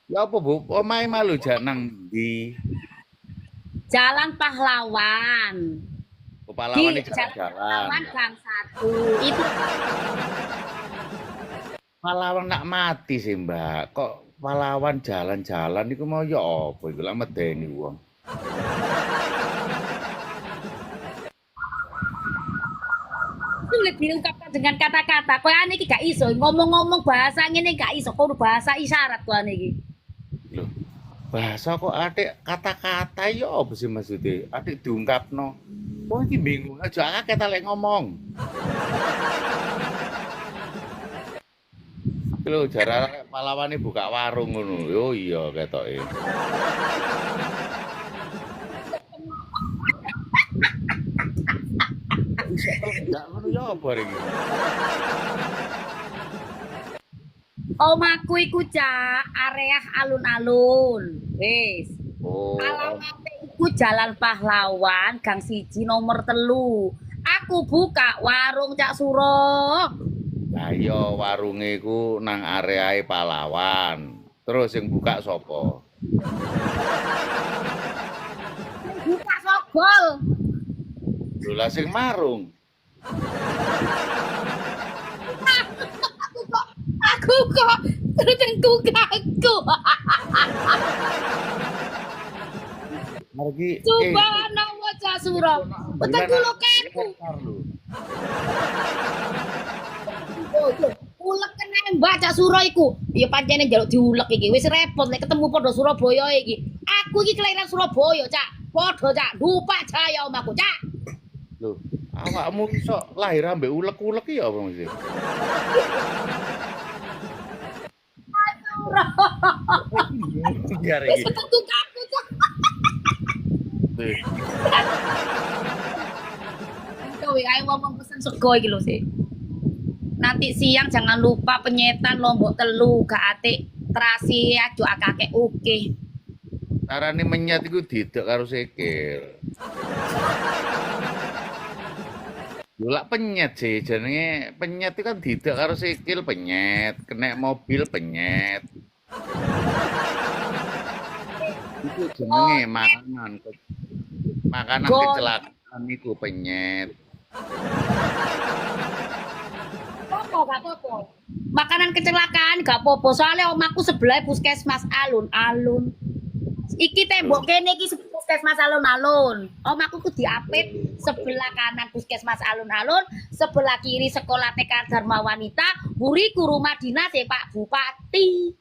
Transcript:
Ya apa Bu? Omahe malu jak nang ndi? Jalan Pahlawan. Pahlawan Di iki Jalan jalan-jalan. Pahlawan Gang 1. Itu Pahlawan nak mati sih, Mbak. Kok pahlawan jalan-jalan iku mau ya apa iku lak medeni wong. sulit diungkapkan dengan kata-kata. Kowe ane iki gak iso ngomong-ngomong bahasa ngene gak iso. Kudu bahasa isyarat kowe ane iki. Loh, bahasa kok atik kata-kata ya apa sih maksudnya? Atik diungkapno. Wong iki bingung aja akeh ta lek ngomong. Iki lho jarane pahlawane buka warung ngono. Yo iya ketoke. Iso teledak ngono ya apa iki? Omaku iku cak area alun-alun. Wis. Oh, Alamatnya iku Jalan Pahlawan Gang 1 nomor 3. Aku buka warung Cak Suro. lah iya warunge iku nang areae pahlawan. Terus yang buka sapa? Buka sogol. Lho lah sing marung. Aku kok tentu aku. Margi Subhanallah Cak Suro. Betul kulo keku. Ulek kena Mbak Cak Suro iku. Ya pancene njaluk diulek iki. Wis repot lek ketemu padha Surabaya iki. Aku iki kelahiran Surabaya, Cak. Padha Cak, Dupak Jaya omahku, Cak. Lho, awakmu iso lahir ambek ulek-ulek ya apa mesti? Biar Wis iki. tentu aku, Cak. Tuh. Kowe ae ngomong pesen sego iki lho sih. Nanti siang jangan lupa penyetan Lombok Telu gak atik terasi aja akake oke. Carane menyat iku didek karo sikil. Lho lak penyet sih jenenge penyet itu kan didek karo sikil penyet, kena mobil penyet. Itu jenenge Oh, makanan. Makanan gon. kecelakaan iku penyet. Apa gak apa-apa. Makanan kecelakaan gak apa-apa. Soalnya omahku sebelah puskesmas alun-alun. Iki tembok kene iki puskesmas alun-alun. Omahku ku diapit sebelah kanan puskesmas alun-alun, sebelah kiri sekolah TK Dharma Wanita, buriku rumah dinas ya Pak Bupati.